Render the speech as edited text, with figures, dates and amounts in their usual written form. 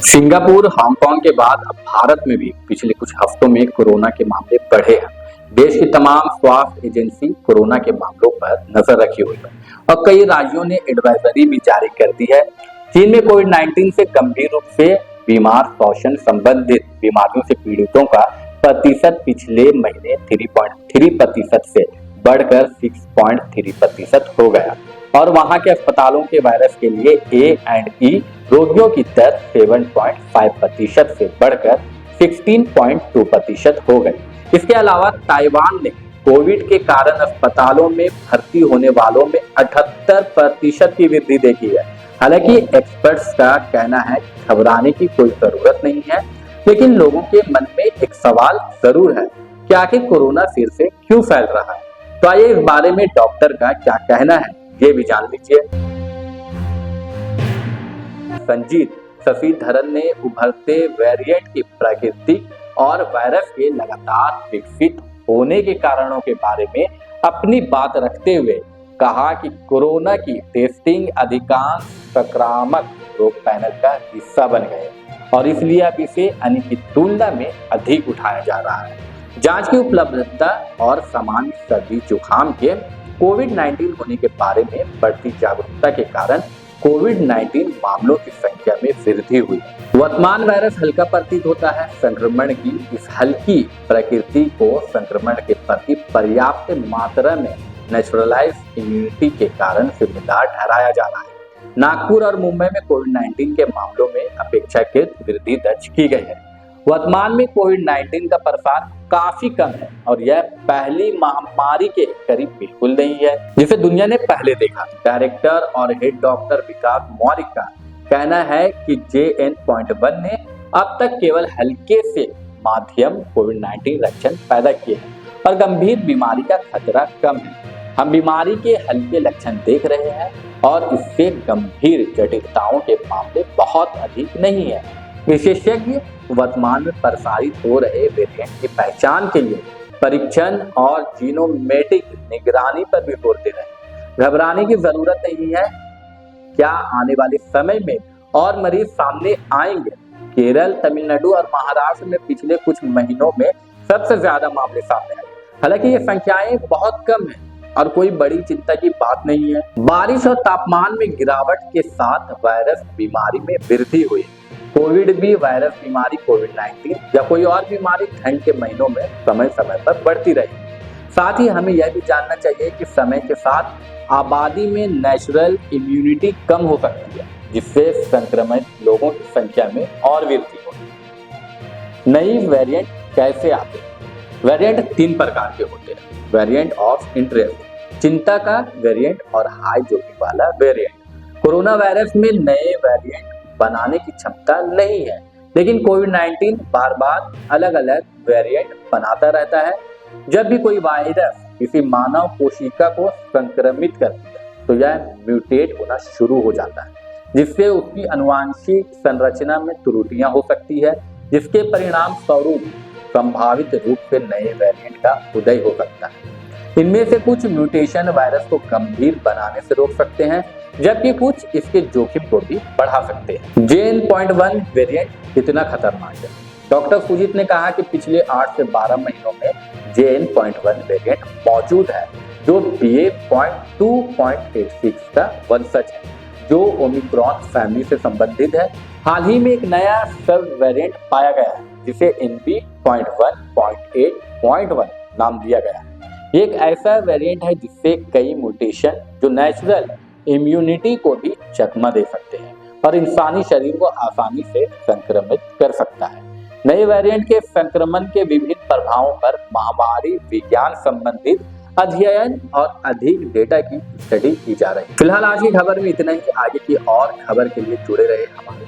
Singapore, Hong Kong के बाद अब भारत में भी पिछले कुछ हफ्तों में कोरोना के मामले बढ़े हैं। देश की तमाम स्वास्थ्य एजेंसी कोरोना के मामलों पर नजर रखी हुई है और कई राज्यों ने एडवाइजरी भी जारी कर दी है। चीन में कोविड-19 से गंभीर रूप से बीमार श्वसन संबंधित बीमारियों से पीड़ितों का प्रतिशत पिछले महीने 3.3% से बढ़कर 6.3% हो गया और वहां के अस्पतालों के वायरस के लिए A&E रोगियों की दर 7.5% से बढ़कर 16.2% हो गई। इसके अलावा ताइवान ने कोविड के कारण अस्पतालों में भर्ती होने वालों में 78% की वृद्धि देखी है। हालांकि एक्सपर्ट्स का कहना है घबराने की कोई जरूरत नहीं है, लेकिन लोगों के मन में एक सवाल जरूर है कि आखिर कोरोना फिर से क्यों फैल रहा है। तो आइए इस बारे में डॉक्टर का क्या कहना है ये भी जान लीजिए। संजीत शशिधरन ने उभरते वेरिएंट की प्रकृति और वायरस के लगातार विकसित होने के कारणों के बारे में अपनी बात रखते हुए कहा कि कोरोना की टेस्टिंग अधिकांश संक्रामक रोग पैनल का हिस्सा बन गए और इसलिए अब इसे अन्य की तुलना में अधिक उठाया जा रहा है। जांच की उपलब्धता और सामान्य सर्दी जुकाम के कोविड-19 होने के बारे में बढ़ती जागरूकता के कारण कोविड-19 मामलों की संख्या में वृद्धि हुई। वर्तमान वायरस हल्का प्रतीत होता है। संक्रमण की इस हल्की प्रकृति को संक्रमण के प्रति पर्याप्त मात्रा में नेचुरलाइज्ड इम्यूनिटी के कारण जिम्मेदार ठहराया जा रहा है। नागपुर और मुंबई में कोविड-19 के मामलों में अपेक्षाकृत वृद्धि दर्ज की गई है। वर्तमान में कोविड-19 का प्रसार काफी कम है और यह पहली महामारी के करीब बिल्कुल नहीं है जिसे दुनिया ने पहले देखा। डायरेक्टर और हेड डॉक्टर विकास मौर्य का कहना है कि JN.1 ने अब तक केवल हल्के से माध्यम कोविड-19 लक्षण पैदा किए हैं और गंभीर बीमारी का खतरा कम है। हम बीमारी के हल्के लक्षण देख रहे हैं और इससे गंभीर जटिलताओं के मामले बहुत अधिक नहीं है। विशेषज्ञ वर्तमान में प्रसारित हो रहे वेरिएंट की पहचान के लिए परीक्षण और जीनोमेटिक निगरानी पर भी जोर दे रहे हैं। घबराने की जरूरत नहीं है। क्या आने वाले समय में और मरीज सामने आएंगे? केरल, तमिलनाडु और महाराष्ट्र में पिछले कुछ महीनों में सबसे ज्यादा मामले सामने आए। हालांकि ये संख्याएं बहुत कम है और कोई बड़ी चिंता की बात नहीं है। बारिश और तापमान में गिरावट के साथ वायरस बीमारी में वृद्धि हुई। कोविड भी वायरस बीमारी कोविड-19 या कोई और बीमारी ठंड के महीनों में समय समय पर बढ़ती रही। साथ ही हमें यह भी जानना चाहिए कि समय के साथ आबादी में नेचुरल इम्यूनिटी कम हो सकती है जिससे संक्रमित लोगों की संख्या में और वृद्धि होगी। नई वेरिएंट कैसे आते हैं? वेरिएंट 3 प्रकार के होते हैं। वेरिएंट ऑफ इंटरेस्ट, चिंता का वेरिएंट और हाई जोखिम वाला वेरिएंट। कोरोना वायरस में नए वेरिएंट बनाने की क्षमता नहीं है, लेकिन कोविड-19 बार बार अलग अलग वेरिएंट बनाता रहता है। जब भी कोई वायरस किसी मानव कोशिका को संक्रमित करती है तो यह म्यूटेट होना शुरू हो जाता है जिससे उसकी आनुवंशिक संरचना में त्रुटियां हो सकती है, जिसके परिणाम स्वरूप संभावित रूप से नए वेरिएंट का उदय हो सकता है। इनमें से कुछ म्यूटेशन वायरस को गंभीर बनाने से रोक सकते हैं, जबकि कुछ इसके जोखिम को भी बढ़ा सकते हैं। JN.1 वेरिएंट कितना खतरनाक है? डॉक्टर सुजीत ने कहा कि पिछले 8 से 12 महीनों में JN.1 वेरिएंट मौजूद है जो BA.2.86 का वंशज है जो ओमिक्रॉन फैमिली से संबंधित है। हाल ही में एक नया सब वेरिएंट पाया गया है जिसे NB.1.8.1 नाम दिया गया है। एक ऐसा वेरिएंट है जिससे कई म्यूटेशन जो नेचुरल इम्यूनिटी को भी चकमा दे सकते हैं और इंसानी शरीर को आसानी से संक्रमित कर सकता है। नए वेरिएंट के संक्रमण के विभिन्न प्रभावों पर महामारी विज्ञान संबंधित अध्ययन और अधिक डेटा की स्टडी की जा रही है। फिलहाल आज की खबर में इतना ही। आगे की और खबर के लिए जुड़े रहे हमारे